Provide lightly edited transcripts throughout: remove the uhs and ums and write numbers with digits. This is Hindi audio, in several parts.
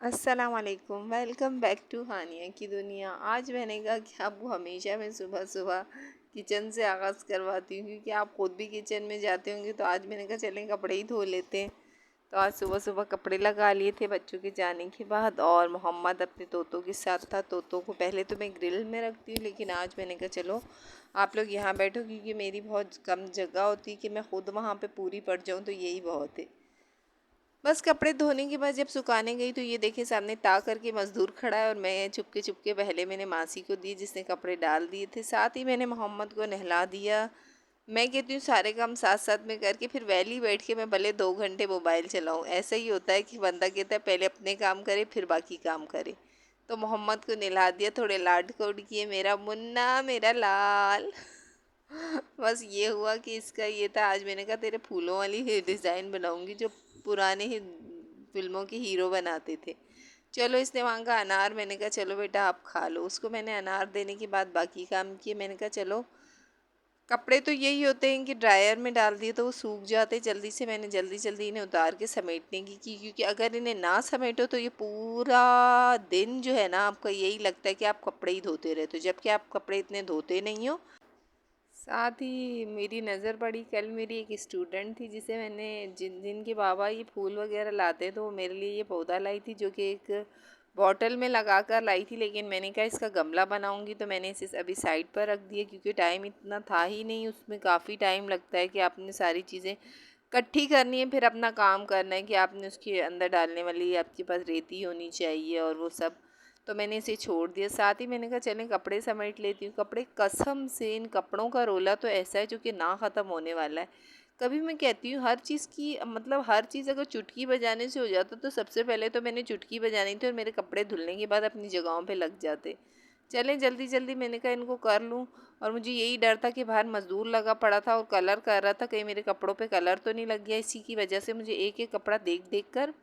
अस्सलाम वालेकुम। वेलकम बैक टू हानिया की दुनिया। आज मैंने कहा कि आपको हमेशा मैं सुबह सुबह किचन से आगाज़ करवाती हूँ, क्योंकि आप ख़ुद भी किचन में जाते होंगे। तो आज मैंने कहा चलें कपड़े ही धो लेते हैं। तो आज सुबह सुबह कपड़े लगा लिए थे बच्चों के जाने के बाद, और मोहम्मद अपने तोतों के साथ था। तोतों को पहले तो मैं ग्रिल में रखती हूँ, लेकिन आज मैंने कहा चलो आप लोग यहाँ बैठो, क्योंकि मेरी बहुत कम जगह होती है कि मैं ख़ुद वहाँ पर पूरी पड़ जाऊँ, तो यही बहुत है। बस कपड़े धोने के बाद जब सुखाने गई तो ये देखे सामने ता करके मज़दूर खड़ा है, और मैं चुपके चुपके पहले मैंने मासी को दी जिसने कपड़े डाल दिए थे। साथ ही मैंने मोहम्मद को नहला दिया। मैं कहती हूँ सारे काम साथ साथ में करके फिर वैली बैठ के मैं भले 2 घंटे मोबाइल चलाऊँ। ऐसा ही होता है कि बंदा कहता है पहले अपने काम करे फिर बाकी काम करे। तो मोहम्मद को नहला दिया, थोड़े लाड कोड किए, मेरा मुन्ना मेरा लाल। बस ये हुआ कि इसका ये था। आज मैंने कहा तेरे फूलों वाली डिज़ाइन बनाऊंगी जो पुराने ही फिल्मों के हीरो बनाते थे। चलो इसने मांगा अनार, मैंने कहा चलो बेटा आप खा लो। उसको मैंने अनार देने के बाद बाकी काम किए। मैंने कहा चलो कपड़े तो यही होते हैं कि ड्रायर में डाल दिए तो वो सूख जाते जल्दी से। मैंने जल्दी जल्दी इन्हें उतार के समेटने की, क्योंकि अगर इन्हें ना समेटो तो ये पूरा दिन जो है ना आपका यही लगता है कि आप कपड़े ही धोते रहते हो, जबकि आप कपड़े इतने धोते नहीं हो। साथ ही मेरी नज़र पड़ी, कल मेरी एक स्टूडेंट थी जिसे मैंने जिनके बाबा ये फूल वगैरह लाते तो वो मेरे लिए ये पौधा लाई थी, जो कि एक बॉटल में लगा कर लाई थी। लेकिन मैंने कहा इसका गमला बनाऊंगी, तो मैंने इसे अभी साइड पर रख दिया, क्योंकि टाइम इतना था ही नहीं। उसमें काफ़ी टाइम लगता है कि आपने सारी चीज़ें इकट्ठी करनी है, फिर अपना काम करना है कि आपने उसके अंदर डालने वाली आपके पास रेती होनी चाहिए और वो सब। तो मैंने इसे छोड़ दिया। साथ ही मैंने कहा चलें कपड़े समेट लेती हूँ। कपड़े कसम से इन कपड़ों का रोला तो ऐसा है जो कि ना ख़त्म होने वाला है। कभी मैं कहती हूँ हर चीज़ की मतलब हर चीज़ अगर चुटकी बजाने से हो जाता तो सबसे पहले तो मैंने चुटकी बजानी थी और मेरे कपड़े धुलने के बाद अपनी जगहों पे लग जाते। चलें जल्दी जल्दी मैंने कहा इनको कर लूँ। और मुझे यही डर था कि बाहर मज़दूर लगा पड़ा था और कलर कर रहा था, कहीं मेरे कपड़ों पे कलर तो नहीं लग गया। इसी की वजह से मुझे एक एक कपड़ा देख देख कर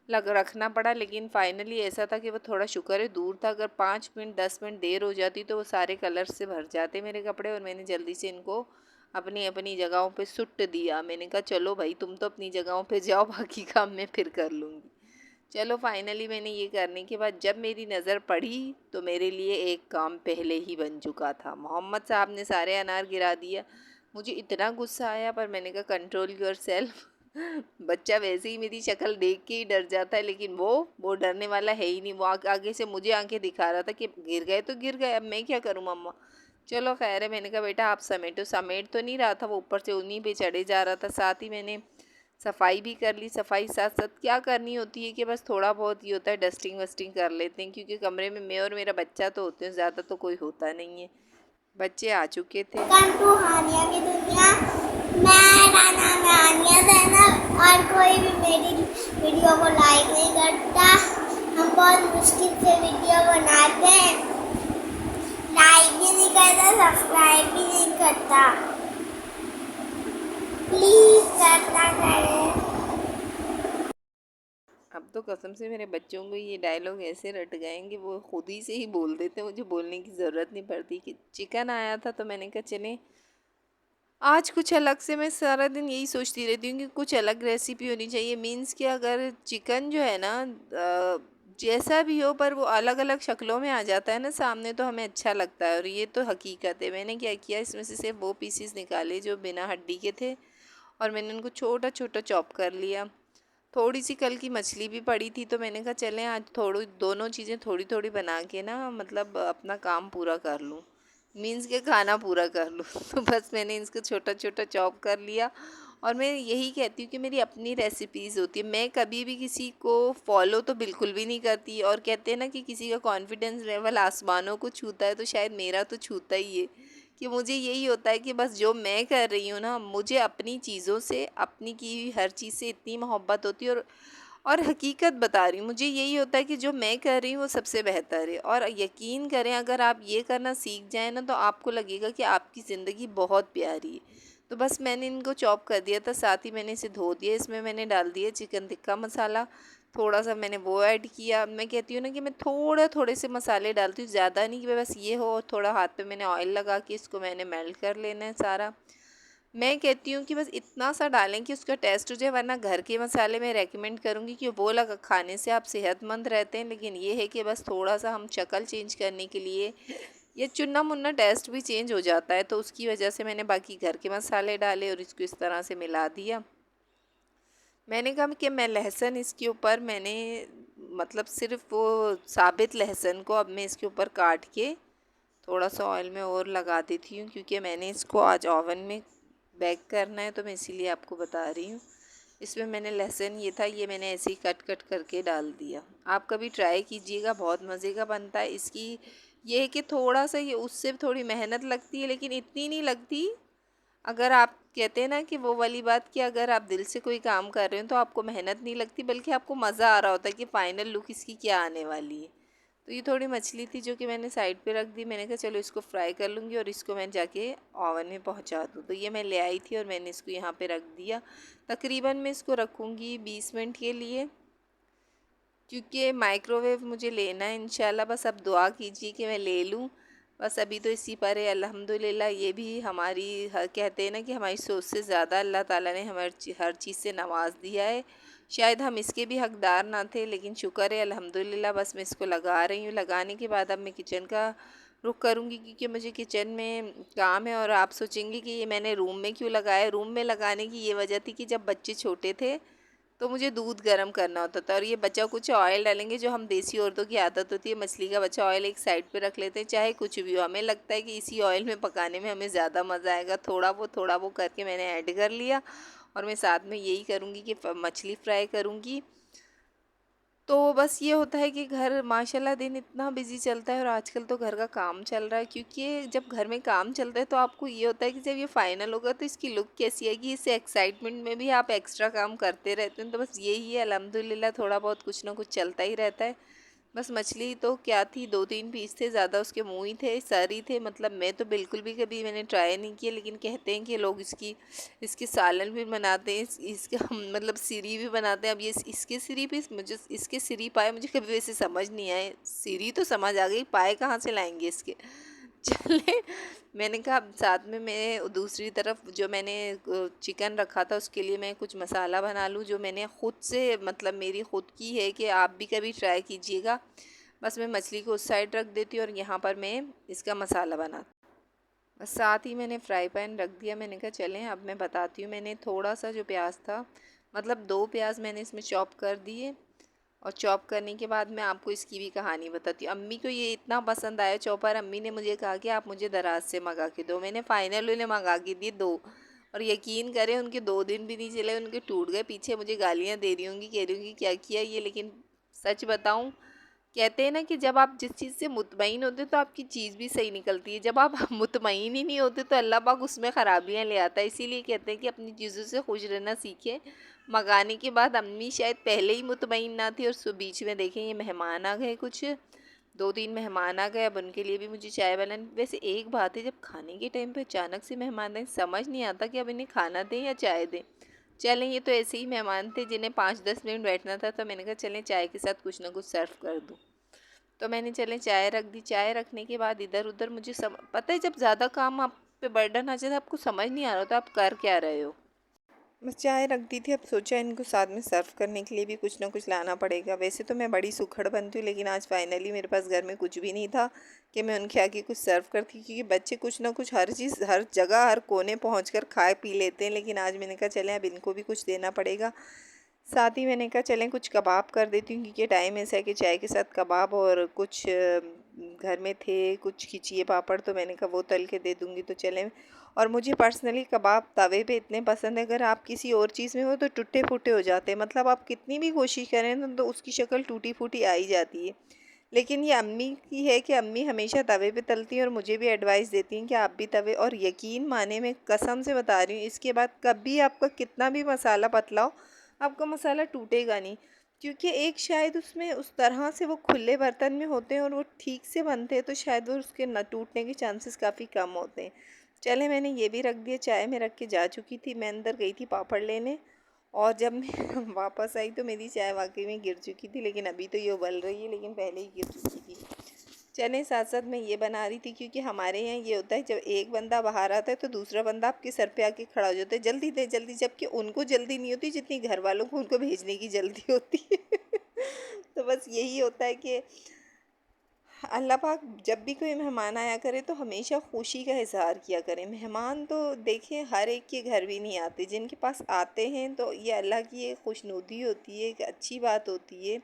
लग रखना पड़ा। लेकिन फाइनली ऐसा था कि वो थोड़ा शुक्र है दूर था, अगर 5 मिनट 10 मिनट देर हो जाती तो वो सारे कलर से भर जाते मेरे कपड़े। और मैंने जल्दी से इनको अपनी अपनी जगहों पे सुट दिया। मैंने कहा चलो भाई तुम तो अपनी जगहों पे जाओ, बाकी काम मैं फिर कर लूँगी। चलो फाइनली मैंने ये करने के बाद जब मेरी नज़र पड़ी तो मेरे लिए एक काम पहले ही बन चुका था। मोहम्मद साहब ने सारे अनार गिरा दिया। मुझे इतना गुस्सा आया, पर मैंने कहा कंट्रोल योर सेल्फ। बच्चा वैसे ही मेरी शक्ल देख के ही डर जाता है, लेकिन वो डरने वाला है ही नहीं। वो आगे से मुझे आंखें दिखा रहा था कि गिर गए तो गिर गए, अब मैं क्या करूँ मम्मा। चलो खैर है, मैंने कहा बेटा आप समेटो। समेट तो नहीं रहा था वो, ऊपर से उन्हीं पे चढ़े जा रहा था। साथ ही मैंने सफाई भी कर ली। सफाई साथ साथ क्या करनी होती है कि बस थोड़ा बहुत ही होता है, डस्टिंग वस्टिंग कर लेते हैं, क्योंकि कमरे में मैं और मेरा बच्चा तो होते हैं, ज़्यादा तो कोई होता नहीं है। बच्चे आ चुके थे। वेलकम टू हानिया की दुनिया। मेरा नाम है हानिया जैनब, और कोई भी मेरी वीडियो को लाइक नहीं करता। हम बहुत मुश्किल से वीडियो बनाते हैं, लाइक भी नहीं करता, सब्सक्राइब भी नहीं करता। प्लीज करता करें। अब तो कसम से मेरे बच्चों को ये डायलॉग ऐसे रट गए हैं कि वो खुद ही से ही बोल देते हैं, मुझे बोलने की ज़रूरत नहीं पड़ती। कि चिकन आया था तो मैंने कहा चलें आज कुछ अलग से। मैं सारा दिन यही सोचती रहती हूँ कि कुछ अलग रेसिपी होनी चाहिए। मीन्स कि अगर चिकन जो है ना जैसा भी हो पर वो अलग अलग शक्लों में आ जाता है ना सामने, तो हमें अच्छा लगता है। और ये तो हकीकत है। मैंने क्या किया, इसमें से सिर्फ वो पीसीस निकाले जो बिना हड्डी के थे, और मैंने उनको छोटा छोटा चॉप कर लिया। थोड़ी सी कल की मछली भी पड़ी थी, तो मैंने कहा चलें आज थोड़ी दोनों चीज़ें थोड़ी थोड़ी बना के ना मतलब अपना काम पूरा कर लूँ, मीन्स के खाना पूरा कर लूँ। तो बस मैंने इसको छोटा छोटा चॉप कर लिया। और मैं यही कहती हूँ कि मेरी अपनी रेसिपीज़ होती है, मैं कभी भी किसी को फॉलो तो बिल्कुल भी नहीं करती। और कहते हैं ना कि किसी का कॉन्फिडेंस लेवल आसमानों को छूता है, तो शायद मेरा तो छूता ही है। कि मुझे यही होता है कि बस जो मैं कर रही हूँ ना, मुझे अपनी चीज़ों से अपनी की हुई हर चीज़ से इतनी मोहब्बत होती है। और हकीकत बता रही हूँ, मुझे यही होता है कि जो मैं कर रही हूँ वो सबसे बेहतर है। और यकीन करें अगर आप ये करना सीख जाएँ ना, तो आपको लगेगा कि आपकी ज़िंदगी बहुत प्यारी है। तो बस मैंने इनको चॉप कर दिया था, साथ ही मैंने इसे धो दिया। इसमें मैंने डाल दिया चिकन टिक्का मसाला, थोड़ा सा मैंने वो ऐड किया। मैं कहती हूँ ना कि मैं थोड़ा थोड़े से मसाले डालती हूँ, ज़्यादा नहीं, कि बस ये हो। थोड़ा हाथ पे मैंने ऑयल लगा के इसको मैंने मेल्ट कर लेना है सारा। मैं कहती हूँ कि बस इतना सा डालें कि उसका टेस्ट हो जाए, वरना घर के मसाले मैं रेकमेंड करूँगी कि वो लगा खाने से आप सेहतमंद रहते हैं। लेकिन ये है कि बस थोड़ा सा हम शक्ल चेंज करने के लिए ये चुन्ना मुन्ना टेस्ट भी चेंज हो जाता है, तो उसकी वजह से मैंने बाकी घर के मसाले डाले और इसको इस तरह से मिला दिया। मैंने कहा कि मैं लहसुन इसके ऊपर मैंने मतलब सिर्फ वो साबित लहसुन को अब मैं इसके ऊपर काट के थोड़ा सा ऑयल में और लगा देती हूँ, क्योंकि मैंने इसको आज ओवन में बेक करना है, तो मैं इसीलिए आपको बता रही हूँ। इसमें मैंने लहसुन ये था, ये मैंने ऐसे ही कट कट करके डाल दिया। आप कभी ट्राई कीजिएगा, बहुत मज़े का बनता है। इसकी ये है कि थोड़ा सा ये उससे थोड़ी मेहनत लगती है, लेकिन इतनी नहीं लगती। अगर आप कहते हैं ना कि वो वाली बात कि अगर आप दिल से कोई काम कर रहे हो तो आपको मेहनत नहीं लगती, बल्कि आपको मज़ा आ रहा होता है कि फ़ाइनल लुक इसकी क्या आने वाली है। तो ये थोड़ी मछली थी जो कि मैंने साइड पे रख दी। मैंने कहा चलो इसको फ्राई कर लूँगी और इसको मैं जाके ओवन में पहुंचा दूँ। तो ये मैं ले आई थी और मैंने इसको यहाँ पे रख दिया। तकरीबन मैं इसको रखूँगी 20 मिनट के लिए, क्योंकि माइक्रोवेव मुझे लेना है इंशाल्लाह। बस अब दुआ कीजिए कि मैं ले लूँ। बस अभी तो इसी पर है अल्हम्दुलिल्लाह। ये भी हमारी कहते हैं ना कि हमारी सोच से ज़्यादा अल्लाह ताला ने हमारे हर चीज़ से नवाज दिया है। शायद हम इसके भी हकदार ना थे, लेकिन शुक्र है अल्हम्दुलिल्लाह। बस मैं इसको लगा रही हूँ। लगाने के बाद अब मैं किचन का रुख करूँगी, क्योंकि मुझे किचन में काम है। और आप सोचेंगे कि ये मैंने रूम में क्यों लगाया। रूम में लगाने की ये वजह थी कि जब बच्चे छोटे थे तो मुझे दूध गर्म करना होता था, और ये बचा कुछ ऑयल डालेंगे, जो हम देसी औरतों की आदत होती है, मछली का बचा ऑयल एक साइड पे रख लेते हैं, चाहे कुछ भी हो। हमें लगता है कि इसी ऑयल में पकाने में हमें ज़्यादा मज़ा आएगा। थोड़ा वो करके मैंने ऐड कर लिया। और मैं साथ में यही करूँगी कि मछली फ्राई करूँगी। तो बस ये होता है कि घर माशाल्लाह दिन इतना बिज़ी चलता है, और आजकल तो घर का काम चल रहा है, क्योंकि जब घर में काम चलता है तो आपको ये होता है कि जब ये फ़ाइनल होगा तो इसकी लुक कैसी आएगी। इससे एक्साइटमेंट में भी आप एक्स्ट्रा काम करते रहते हैं। तो बस यही है अल्हम्दुलिल्लाह, थोड़ा बहुत कुछ ना कुछ चलता ही रहता है। बस मछली तो क्या थी, 2-3 पीस थे, ज़्यादा उसके मुँह ही थे, सर ही थे। मतलब मैं तो बिल्कुल भी कभी मैंने ट्राई नहीं किया, लेकिन कहते हैं कि लोग इसकी सालन भी बनाते हैं, इसके हम मतलब सिरी भी बनाते हैं। अब ये इसके सिरी भी मुझे इसके सिरी पाए मुझे कभी वैसे समझ नहीं आए। सिरी तो समझ आ गई, पाए कहाँ से लाएंगे इसके। चले, मैंने कहा अब साथ में मैं दूसरी तरफ जो मैंने चिकन रखा था उसके लिए मैं कुछ मसाला बना लूँ, जो मैंने ख़ुद से मतलब मेरी ख़ुद की है, कि आप भी कभी ट्राई कीजिएगा। बस मैं मछली को उस साइड रख देती हूँ और यहाँ पर मैं इसका मसाला बना, बस साथ ही मैंने फ्राई पैन रख दिया। मैंने कहा चलें अब मैं बताती हूँ। मैंने थोड़ा सा जो प्याज था, मतलब 2 प्याज मैंने इसमें चॉप कर दिए। और चॉप करने के बाद मैं आपको इसकी भी कहानी बताती हूँ। अम्मी को ये इतना पसंद आया चॉपर, अम्मी ने मुझे कहा कि आप मुझे दराज से मंगा के दो। मैंने फ़ाइनल उन्हें मंगा के दिए 2, और यकीन करें उनके 2 दिन भी नहीं चले, उनके टूट गए। पीछे मुझे गालियाँ दे रही होंगी, कह रही होंगी क्या किया ये। लेकिन सच बताऊँ, कहते हैं ना कि जब आप जिस चीज़ से मुतमईन होते तो आपकी चीज़ भी सही निकलती है। जब आप मुतमईन ही नहीं होते तो अल्लाह पाक उसमें ख़राबियाँ ले आता है। इसीलिए कहते हैं कि अपनी चीज़ों से खुश रहना सीखें। मंगाने के बाद अम्मी शायद पहले ही मुतमईन ना थी, और बीच में देखें ये मेहमान आ गए, कुछ 2-3 मेहमान आ गए। अब उनके लिए भी मुझे चाय बनानी। वैसे एक बात है, जब खाने के टाइम पे अचानक से मेहमान आए, समझ नहीं आता कि अब इन्हें खाना दें या चाय दें। चलें, ये तो ऐसे ही मेहमान थे जिन्हें 5-10 मिनट बैठना था, तो मैंने कहा चलें चाय के साथ कुछ ना कुछ सर्व कर दूँ। तो मैंने चलें चाय रख दी। चाय रखने के बाद इधर उधर मुझे पता है, जब ज़्यादा काम आप पे बर्डन आ जाता है, आपको समझ नहीं आ रहा होता आप कर क्या रहे हो। बस चाय रख दी थी। अब सोचा इनको साथ में सर्व करने के लिए भी कुछ ना कुछ लाना पड़ेगा। वैसे तो मैं बड़ी सुखड़ बनती हूँ, लेकिन आज फाइनली मेरे पास घर में कुछ भी नहीं था कि मैं उनके आगे कुछ सर्व करती, क्योंकि बच्चे कुछ ना कुछ हर चीज़ हर जगह हर कोने पहुँच कर खा पी लेते हैं। लेकिन आज मैंने कहा चलें अब इनको भी कुछ देना पड़ेगा। साथ ही मैंने कहा चलें कुछ कबाब कर देती हूँ, क्योंकि टाइम ऐसा है कि चाय के साथ कबाब, और कुछ घर में थे कुछ खिचिए पापड़, तो मैंने कहा वो तल के दे दूँगी। तो चलें, और मुझे पर्सनली कबाब तवे पे इतने पसंद है, अगर आप किसी और चीज़ में हो तो टूटे फूटे हो जाते हैं। मतलब आप कितनी भी कोशिश करें ना तो उसकी शक्ल टूटी फूटी आ ही जाती है। लेकिन ये अम्मी की है कि अम्मी हमेशा तवे पे तलती हैं, और मुझे भी एडवाइस देती हैं कि आप भी तवे। और यकीन माने, मैं कसम से बता रही हूँ, इसके बाद कभी आपका कितना भी मसाला पतला हो, आपका मसाला टूटेगा नहीं। क्योंकि एक शायद उसमें उस तरह से वो खुले बर्तन में होते हैं और वो ठीक से बनते हैं, तो शायद वो उसके न टूटने के चांसेस काफ़ी कम होते हैं। चले, मैंने ये भी रख दिया। चाय में रख के जा चुकी थी, मैं अंदर गई थी पापड़ लेने, और जब मैं वापस आई तो मेरी चाय वाकई में गिर चुकी थी। लेकिन अभी तो ये उबल रही है, लेकिन पहले ही गिर चुकी थी। चने साथ साथ मैं ये बना रही थी क्योंकि हमारे यहाँ ये होता है जब एक बंदा बाहर आता है तो दूसरा बंदा आपके सर पे आके खड़ा हो जाता है, जल्दी दे जल्दी, जबकि उनको जल्दी नहीं होती जितनी घर वालों को उनको भेजने की जल्दी होती है। तो बस यही होता है कि अल्लाह पाक जब भी कोई मेहमान आया करे तो हमेशा खुशी का इजहार किया करें। मेहमान तो देखें हर एक के घर भी नहीं आते, जिनके पास आते हैं तो ये अल्लाह की एक खुशनुदी होती है, एक अच्छी बात होती है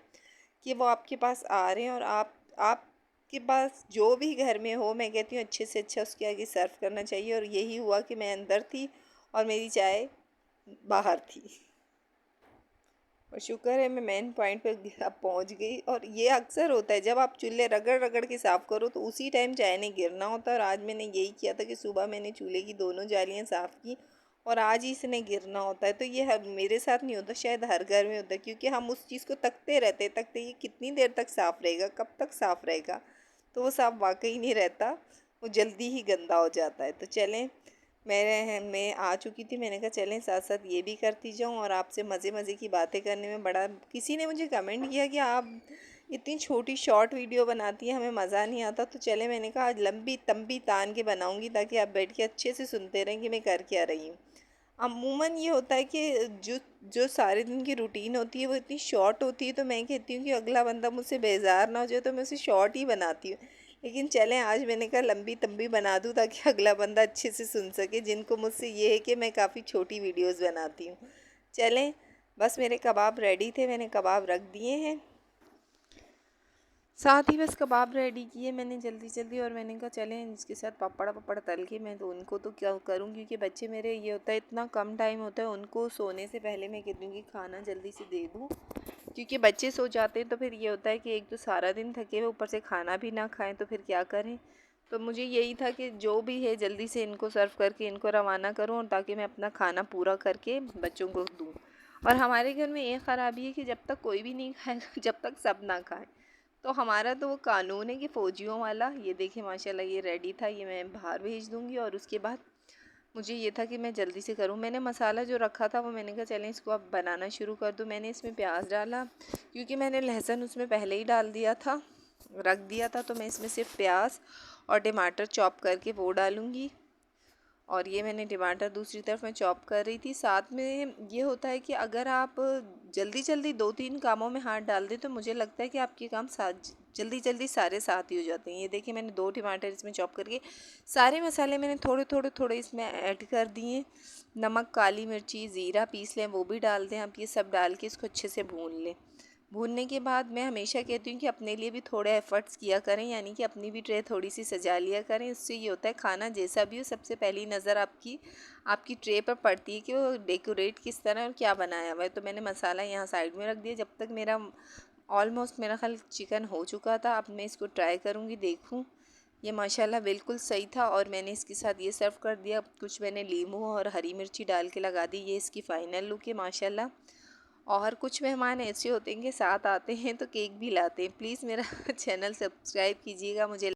कि वो आपके पास आ रहे हैं। और आपके पास जो भी घर में हो, मैं कहती हूँ अच्छे से अच्छा उसके आगे सर्व करना चाहिए। और यही हुआ कि मैं अंदर थी और मेरी चाय बाहर थी, और शुक्र है मैं मेन पॉइंट पर अब पहुंच गई। और ये अक्सर होता है जब आप चूल्हे रगड़ रगड़ के साफ़ करो तो उसी टाइम चाय नहीं गिरना होता। और आज मैंने यही किया था कि सुबह मैंने चूल्हे की दोनों जालियाँ साफ़ की और आज ही इसने गिरना होता है। तो ये मेरे साथ नहीं होता, शायद हर घर में होता है, क्योंकि हम उस चीज़ को तकते ये कितनी देर तक साफ़ रहेगा, कब तक साफ़ रहेगा, तो वो साफ़ वाकई नहीं रहता, वो जल्दी ही गंदा हो जाता है। तो चलें, मैं आ चुकी थी, मैंने कहा चलें साथ साथ ये भी करती जाऊँ और आपसे मज़े मज़े की बातें करने में बड़ा। किसी ने मुझे कमेंट किया कि आप इतनी छोटी शॉर्ट वीडियो बनाती हैं, हमें मज़ा नहीं आता। तो चले, मैंने कहा आज लंबी तंबी तान के बनाऊँगी ताकि आप बैठ के अच्छे से सुनते रहें कि मैं कर क्या रही हूँ। अमूमन ये होता है कि जो जो सारे दिन की रूटीन होती है वो इतनी शॉर्ट होती है, तो मैं कहती हूँ कि अगला बंदा मुझसे बेजार ना हो जाए, तो मैं उसे शॉर्ट ही बनाती हूँ। लेकिन चलें, आज मैंने कहा लंबी तंबी बना दूँ ताकि अगला बंदा अच्छे से सुन सके, जिनको मुझसे ये है कि मैं काफ़ी छोटी वीडियोस बनाती हूँ। चलें, बस मेरे कबाब रेडी थे, मैंने कबाब रख दिए हैं, साथ ही बस कबाब रेडी किए मैंने जल्दी जल्दी। और मैंने कहा चलें इसके साथ पापड़ तल के, मैं तो उनको तो क्या करूँ, क्योंकि बच्चे मेरे ये होता है इतना कम टाइम होता है, उनको सोने से पहले मैं कहती हूँ कि खाना जल्दी से दे दूँ, क्योंकि बच्चे सो जाते हैं तो फिर ये होता है कि एक तो सारा दिन थके हुए ऊपर से खाना भी ना खाएं तो फिर क्या करें। तो मुझे यही था कि जो भी है जल्दी से इनको सर्व करके इनको रवाना करूँ, और ताकि मैं अपना खाना पूरा करके बच्चों को दूँ। और हमारे घर में एक ख़राबी है कि जब तक कोई भी नहीं खाएगा, जब तक सब ना खाएं। तो हमारा तो वो कानून है कि फ़ौजियों वाला। ये देखिए माशाल्लाह ये रेडी था, ये मैं बाहर भेज दूँगी। और उसके बाद मुझे ये था कि मैं जल्दी से करूँ। मैंने मसाला जो रखा था वो मैंने कहा चलें इसको अब बनाना शुरू कर दूँ। मैंने इसमें प्याज डाला, क्योंकि मैंने लहसुन उसमें पहले ही डाल दिया था, रख दिया था। तो मैं इसमें सिर्फ प्याज और टमाटर चॉप करके वो डालूँगी। और ये मैंने टमाटर दूसरी तरफ मैं चॉप कर रही थी। साथ में ये होता है कि अगर आप जल्दी जल्दी 2-3 कामों में हाथ डाल दें तो मुझे लगता है कि आपके काम साथ जल्दी जल्दी सारे साथ ही हो जाते हैं। ये देखिए मैंने 2 टमाटर इसमें चॉप करके सारे मसाले मैंने थोड़े थोड़े इसमें ऐड कर दिए। नमक, काली मिर्ची, ज़ीरा पीस लें वो भी डाल दें। आप ये सब डाल के इसको अच्छे से भून लें। भूनने के बाद मैं हमेशा कहती हूँ कि अपने लिए भी थोड़े एफ़र्ट्स किया करें, यानी कि अपनी भी ट्रे थोड़ी सी सजा लिया करें। उससे ये होता है खाना जैसा भी हो सबसे पहली नज़र आपकी ट्रे पर पड़ती है कि वो डेकोरेट किस तरह और क्या बनाया हुआ है। तो मैंने मसाला यहाँ साइड में रख दिया। जब तक मेरा ऑलमोस्ट मेरा ख्याल चिकन हो चुका था, अब मैं इसको ट्राई करूँगी, देखूँ। ये माशाल्लाह बिल्कुल सही था और मैंने इसके साथ ये सर्व कर दिया। कुछ मैंने नींबू और हरी मिर्ची डाल के लगा दी। ये इसकी फ़ाइनल लुक है माशाल्लाह। और कुछ मेहमान ऐसे होते हैं कि साथ आते हैं तो केक भी लाते हैं। प्लीज़ मेरा चैनल सब्सक्राइब कीजिएगा। मुझे